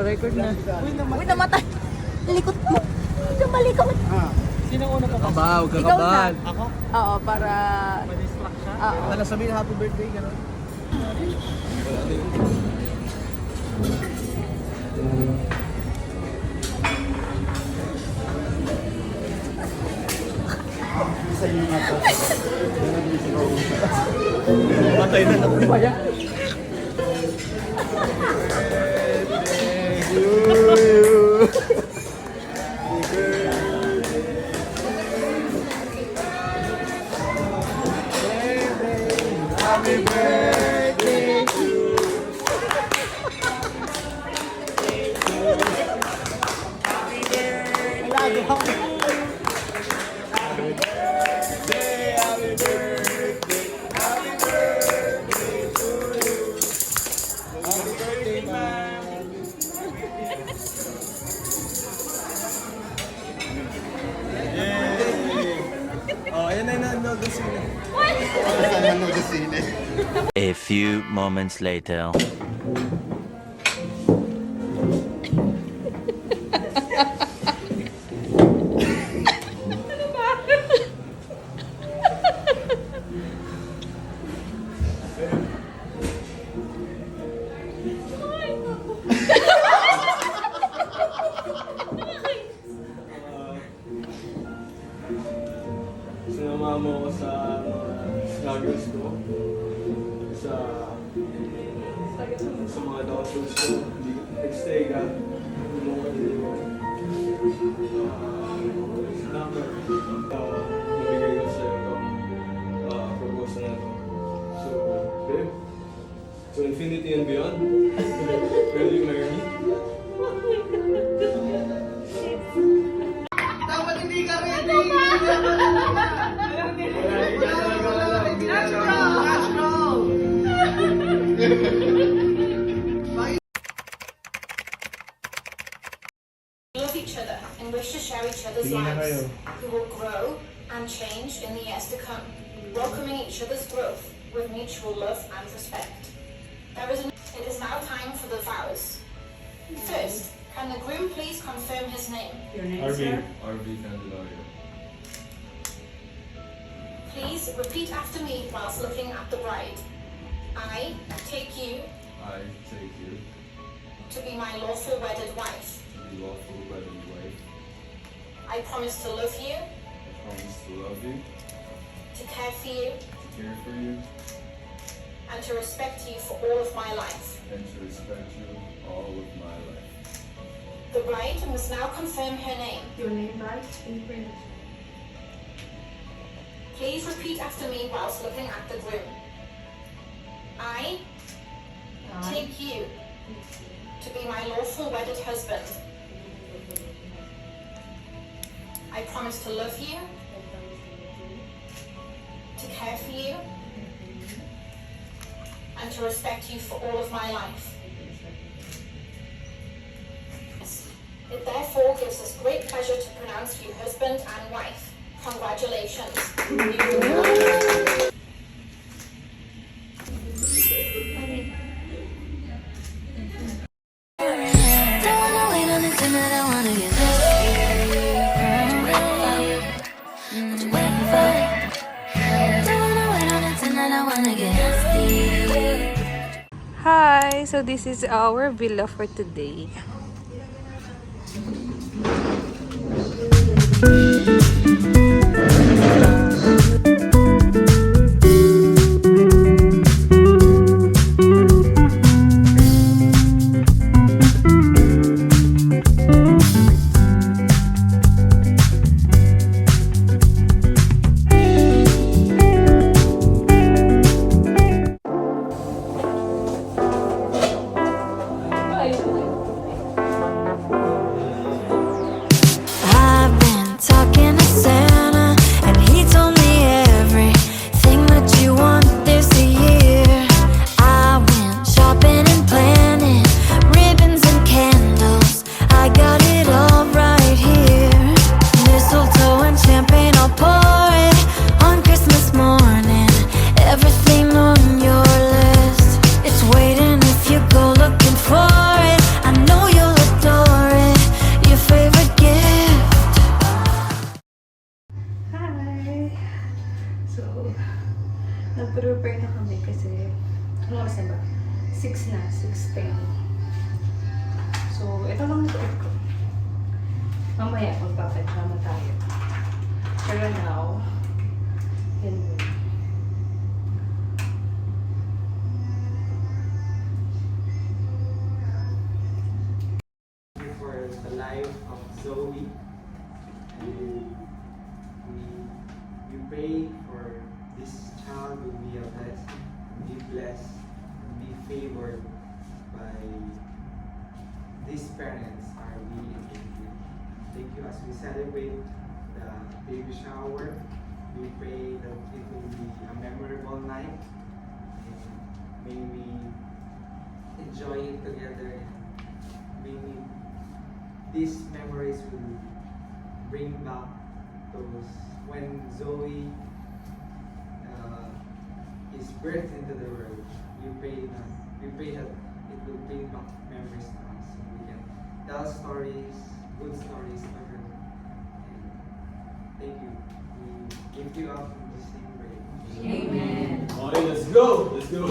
record na. Uy, namatay. Likot mo. Malikot. Sino una pa? Kabaw, kakabahan. Ako? Oo, para... Ma-distract siya? Oo. Ano sabihin happy birthday, gano'n? Patay na lang. Kaya? Happy birthday to you. Oh, ayan na nanonood ng sine. Nanonood ng sine. A few moments later. Sinama mo ko sa struggles ko. Sa mga doctors ko. Nag-stay ka. Salamat. Mabigay ko sa'yo itong proposal na ito. So, babe. To infinity and beyond. Will you marry me? Dapat hindi ka ready! Love each other and wish to share each other's lives, who will grow and change in the years to come, welcoming each other's growth with mutual love and respect. It is now time for the vows. First, can the groom please confirm his name? Your name, RB. sir? RB Candelario. Please repeat after me whilst looking at the bride. I take you I take you to be my lawful wedded wife. to be lawful wedded wife. I promise to love you, I promise to love you, to care for you, to care for you, and to respect you for all of my life. and to respect you all of my life. The bride must now confirm her name. Your name, right? In print. Please repeat after me whilst looking at the groom. I take you to be my lawful wedded husband. I promise to love you, to care for you, and to respect you for all of my life. It therefore gives us great pleasure to pronounce you husband and wife. Congratulations. Hi! So this is our villa for today. I've been talking to Santa. kasi ano oras na ba? 6 na, 6:10. So, ito lang ito ko. Mamaya, magpapajama tayo. Pero now, yan mo. For the life of Zoe, and we pray for this child will be a blessing, be blessed, be favored by these parents. Are we and thank you as we celebrate the baby shower. We pray that it will be a memorable night, and may we enjoy it together. May these memories will bring back those when Zoe is birthed into the world. We pray that it will bring back memories to us, and we can tell stories, good stories to her. And thank you. We give you up in the same way. Amen. Okay, let's go! Let's go!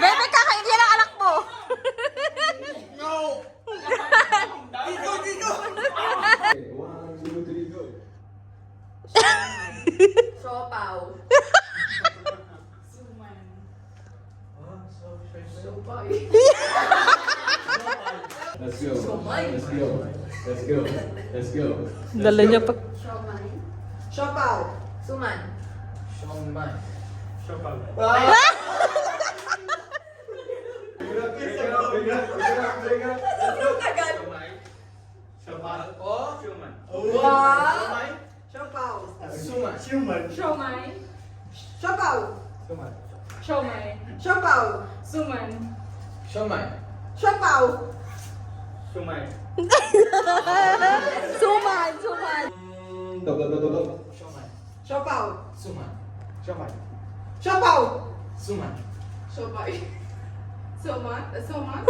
Bebe, kakain yan ang anak mo! Okay, 1, 2, 3, go! Siopaw. Let's go! Let's go! Let's go! Let's go! Dala niya pa. Siopaw. Suman. Wow. Siopaw. Human. Siomay. Siopaw. Siomay. Siopaw. Suman. Siopaw. Sumay. Suman, suman. Go, go, go, go, go! Siopaw. Suman. Siopaw. Suman. Siomay. Suman. Suman.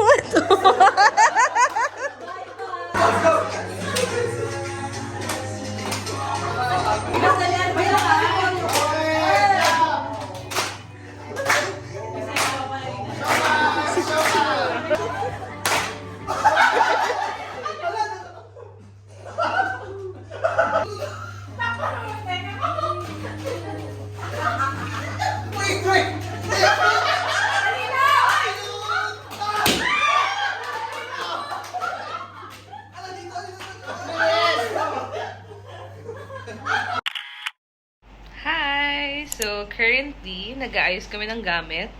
Hi! So, currently, nag-aayos kami ng gamit.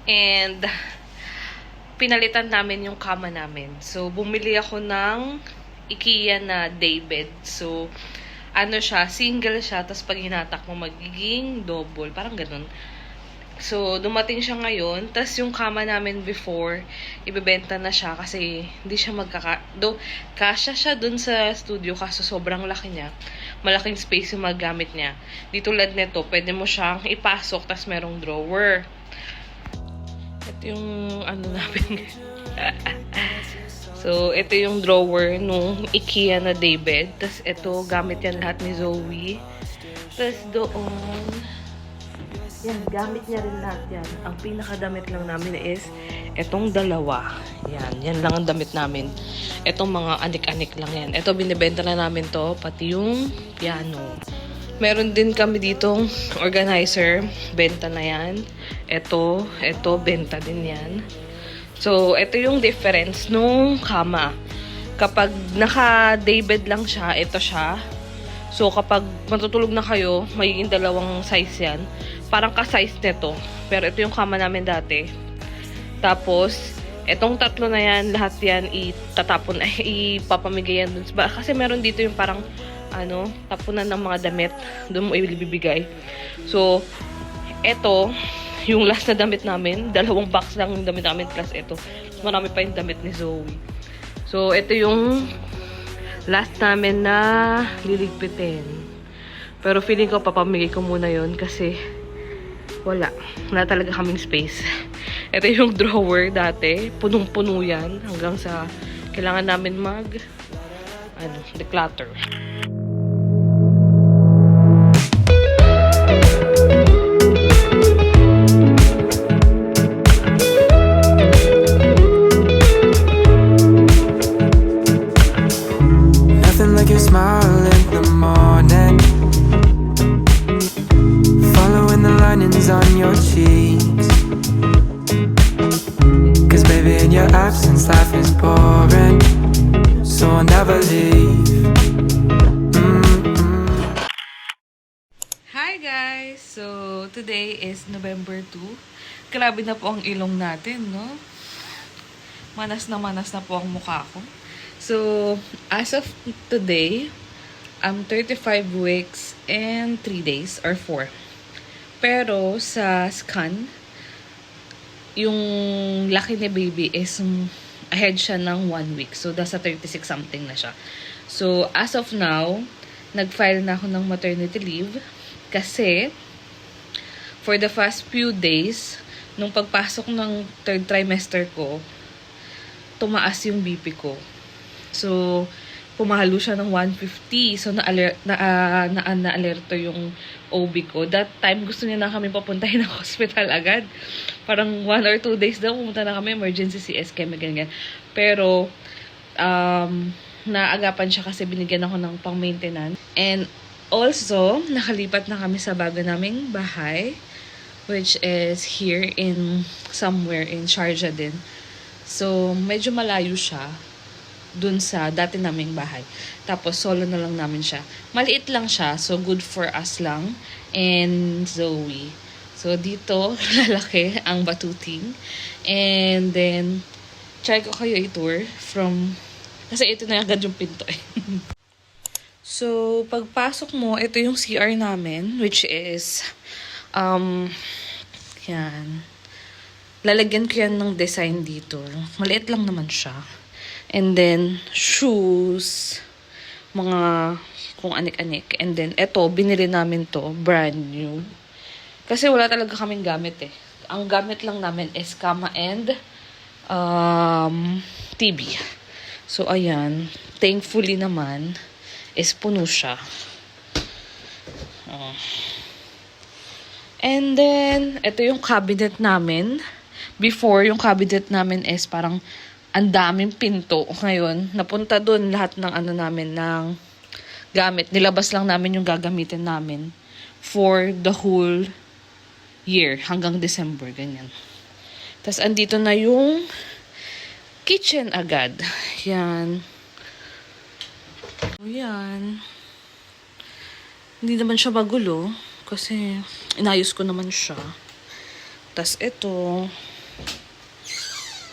And, pinalitan namin yung kama namin. So, bumili ako ng IKEA na daybed. So, ano siya, single siya. Tapos, pag hinatak mo, magiging double. Parang ganun. So, dumating siya ngayon. Tapos, yung kama namin before, ibebenta na siya kasi hindi siya kasya siya dun sa studio kaso sobrang laki niya. Malaking space yung magamit niya. Di tulad nito, pwede mo siyang ipasok tapos merong drawer. Ito yung ano namin. So, ito yung drawer nung IKEA na daybed. Tapos, ito, gamit yan lahat ni Zoe. Tapos, doon, yan, gamit niya rin lahat yan. Ang pinakadamit lang namin is etong dalawa. Yan lang ang damit namin. Etong mga anik-anik lang yan. Ito, binibenta na namin to, pati yung piano. Meron din kami ditong organizer. Benta na yan. Ito, benta din yan. So, ito yung difference nung kama. Kapag naka-daybed lang siya, ito siya. So, kapag matutulog na kayo, magiging dalawang size yan. Parang ka-size nito. Pero ito yung kama namin dati. Tapos, etong tatlo na yan, lahat yan, itatapon, ipapamigay yan dun. Kasi meron dito yung parang, tapunan ng mga damit. Doon mo ibibigay. So, eto, yung last na damit namin, 2 box lang yung damit namin, plus ito. Marami pa yung damit ni Zoe. So, ito yung last namin na liligpitin. Pero feeling ko, papamigay ko muna yon kasi wala talaga kaming space. Ito yung drawer dati. Punong-puno yan. Hanggang sa kailangan namin declutter. Nothing like your smile in the morning, following the linings on your cheeks. 'Cause baby, in your absence, life is boring, so I'll never leave. Hi guys! So, today is November 2. Grabe na po ang ilong natin, no? Manas na po ang mukha ko. So, as of today, I'm 35 weeks and 3 days or 4. Pero sa scan, yung laki ni baby is ahead siya ng 1 week. So, nasa 36 something na siya. So, as of now, nag-file na ako ng maternity leave kasi for the first few days, nung pagpasok ng 3rd trimester ko, tumaas yung BP ko. So, pumalo siya ng 150. So, na-alerto yung OB ko. That time, gusto niya na kami papuntahin ng hospital agad. Parang 1 or 2 days daw, pumunta na kami, emergency CS, ganyan. Pero, naagapan siya kasi binigyan ako ng pang-maintenance. And also, nakalipat na kami sa bago naming bahay, which is here in somewhere in Sharjah din. So, medyo malayo siya dun sa dati naming bahay. Tapos, solo na lang namin siya. Maliit lang siya, so good for us lang. And Zoe. So, dito, lalaki ang batuting. And then, try ko kayo i-tour from, kasi ito na agad yung pinto eh. So, pagpasok mo, ito yung CR namin, which is, yan. Lalagyan ko yan ng design dito. Maliit lang naman siya. And then, shoes, mga kung anik-anik. And then, eto, binili namin to, brand new. Kasi wala talaga kaming gamit eh. Ang gamit lang namin is kama and TV. So, ayan. Thankfully naman, is puno siya. And then, ito yung cabinet namin. Before, yung cabinet namin is parang ang daming pinto. Ngayon, napunta dun lahat ng namin, ng gamit. Nilabas lang namin yung gagamitin namin for the whole year, hanggang December, ganyan. Tapos, andito na yung kitchen agad. Yan. Yan. Hindi naman siya magulo, kasi inayos ko naman siya. Tapos, ito,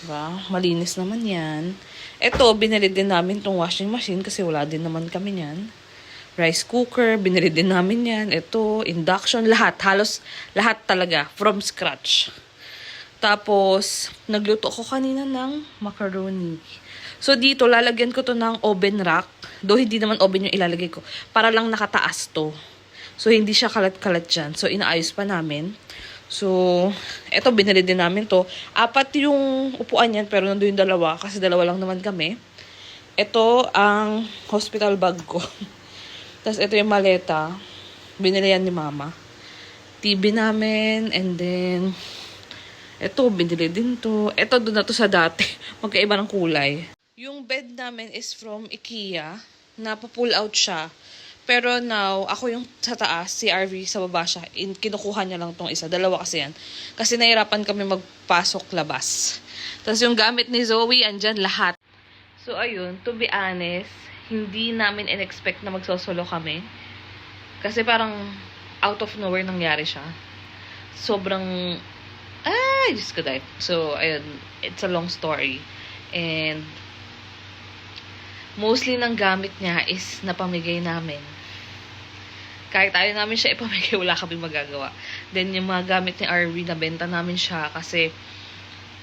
diba? Malinis naman yan. Ito, binili din namin tong washing machine kasi wala din naman kami yan. Rice cooker, binili din namin yan. Ito, induction, lahat. Halos lahat talaga. From scratch. Tapos, nagluto ko kanina ng macaroni. So, dito, lalagyan ko to ng oven rack. Though, hindi naman oven yung ilalagay ko. Para lang nakataas to. So, hindi siya kalat-kalat dyan. So, inaayos pa namin. So, eto, binili din namin to. 4 yung upuan yan, pero nandun yung 2, kasi 2 lang naman kami. Ito, ang hospital bag ko. Tapos, ito yung maleta. Binili yan ni Mama. TV namin, and then, eto, binili din to. Eto, doon na to sa dati. Magkaiba ng kulay. Yung bed namin is from IKEA. Napa-pull out siya. Pero now, ako yung sa taas, si RV sa baba siya. Kinukuha niya lang tong isa. 2 kasi yan. Kasi nahirapan kami magpasok labas. Tapos yung gamit ni Zoe, andyan lahat. So ayun, to be honest, hindi namin in-expect na magsosolo kami. Kasi parang out of nowhere nangyari siya. Sobrang, Diyos ko dahil. So ayun, it's a long story. And mostly ng gamit niya is napamigay namin. Kahit ayaw namin siya ipamigay, wala kami magagawa. Then, yung mga gamit ni RV, nabenta namin siya kasi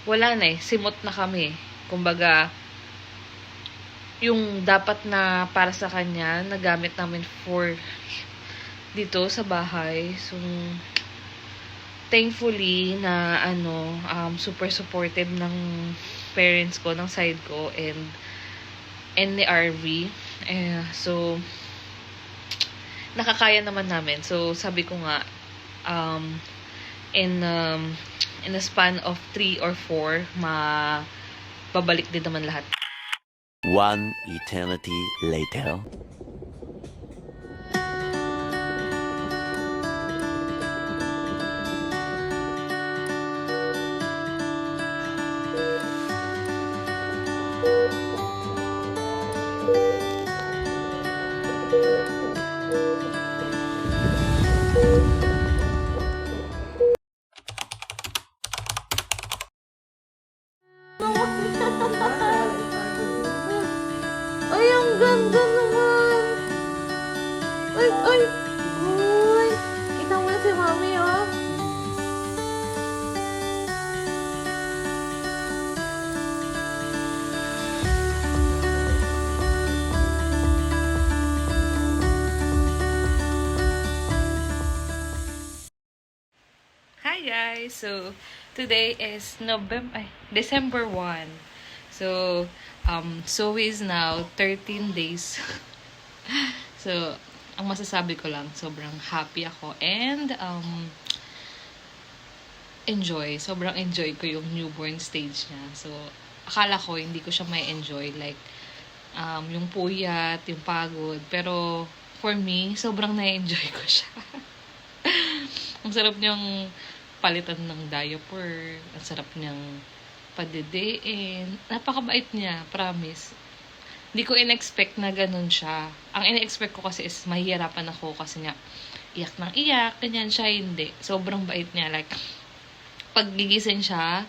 wala na eh. Simot na kami. Kumbaga, yung dapat na para sa kanya, nagamit namin for dito sa bahay. So, thankfully na super supportive ng parents ko, ng side ko, and ni RV. So nakakaya naman namin. So sabi ko nga, in a span of 3 or 4, babalik din naman lahat. One eternity later. Ay, ang ganda naman! Ay! Uy! Kita mo na si Mami, oh! Hi guys! So, today is December 1. So, Zoe is now 13 days. So, ang masasabi ko lang, sobrang happy ako and sobrang enjoy ko yung newborn stage niya. So, akala ko hindi ko siya may enjoy, like yung puyat, yung pagod, pero for me, sobrang na-enjoy ko siya. Ang sarap niyang palitan ng diaper, ang sarap niyang padedein. Napakabait niya, promise. Hindi ko in-expect na ganun siya. Ang in-expect ko kasi is mahihirapan ako kasi nga iyak ng iyak, ganyan siya, hindi. Sobrang bait niya. Like, pag gigising siya,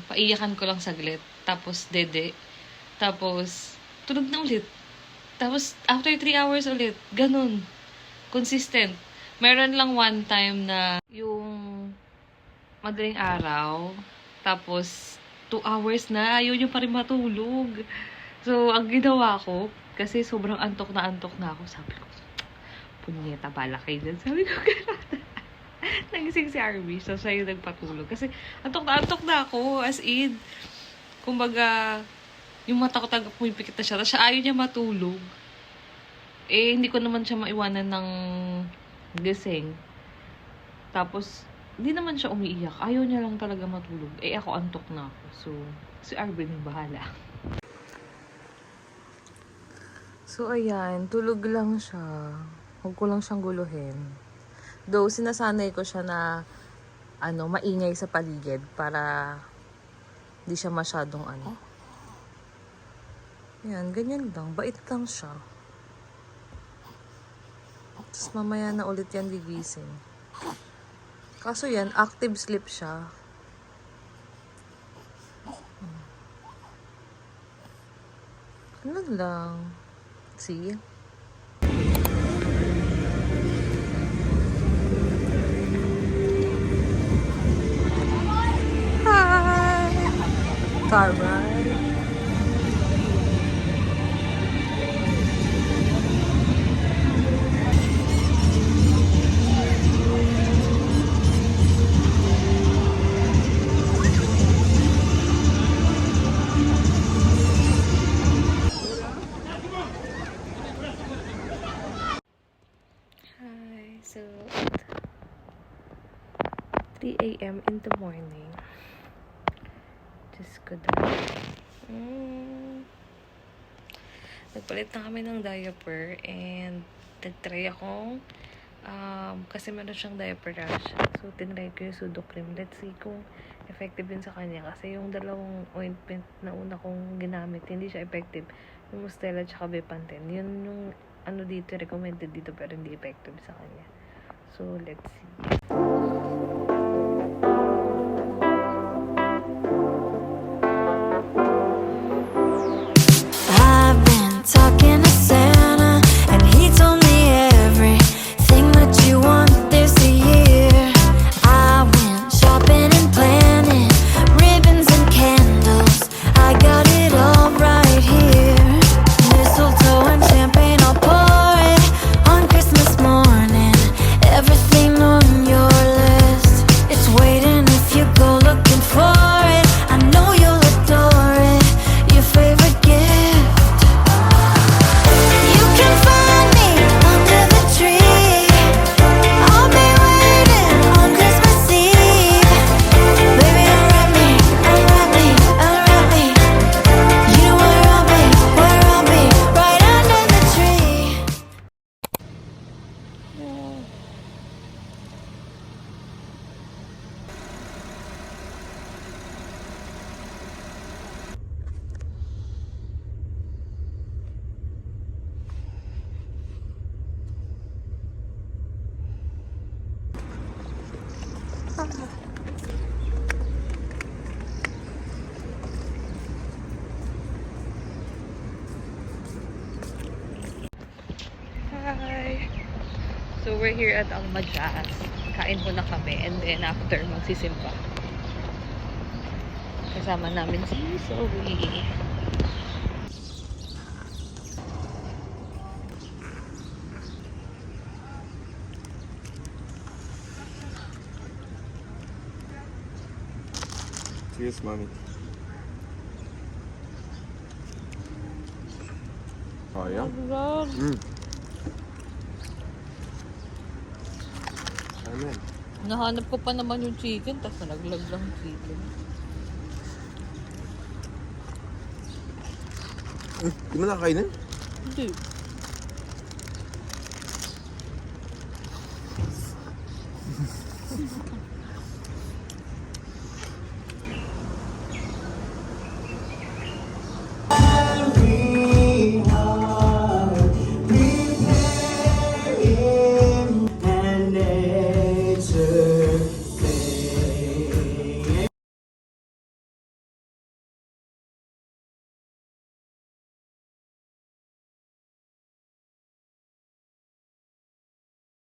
paiyakan ko lang saglit. Tapos, dede. Tapos, tulog na ulit. Tapos, after 3 hours ulit. Ganun. Consistent. Meron lang one time na yung madaling araw, tapos 2 hours na, ayaw niyo pa rin matulog. So, ang ginawa ko, kasi sobrang antok na ako, sabi ko, punyeta, bala kayo dyan. Sabi ko, gano'n. Nagising si Arby, so siya yung nagpatulog. Kasi antok na ako, as in. Kumbaga, yung mata ko talaga pumipikit na siya, tapos siya ayaw niya matulog. Hindi ko naman siya maiwanan ng gising. Tapos, hindi naman siya umiiyak. Ayaw niya lang talaga matulog. Ako antok na ako. So, si Arvin yung bahala. So, ayan. Tulog lang siya. Huwag ko lang siyang guluhin. Though, sinasanay ko siya na maingay sa paligid para di siya masyadong Ayan, ganyan lang. Bait lang siya. Tapos mamaya na ulit yan gigising. Kaso yan, active sleep siya. Ano lang. See? Hi! Carmen. So, 3 a.m. in the morning. Just go down. Nagpalit na kami ng diaper and nagtry akong kasi meron siyang diaper rash. So, tinry ko yung Sudocrem. Let's see kung effective din sa kanya. Kasi yung dalawang ointment na una kong ginamit, hindi siya effective. Yung Mustela at Bepanthen. Yun yung dito, recommended dito, pero hindi effective sa kanya. So, let's see. I've been talking to Santa, and he told me everything that you want this year. I went shopping and planning, ribbons and candles. I got it all right here. Mistletoe and champagne, I'll pour it on Christmas morning. Everything on your list. Hi! So we're here at Almajas. Kain muna kami and then after magsisimba. Kasama namin si Zoe. Cheers, mommy. Oh, yeah? Amen. Nahanap ko pa naman yung chicken, tapos nalaglag lang chicken. Di mo nakakainin? Hindi.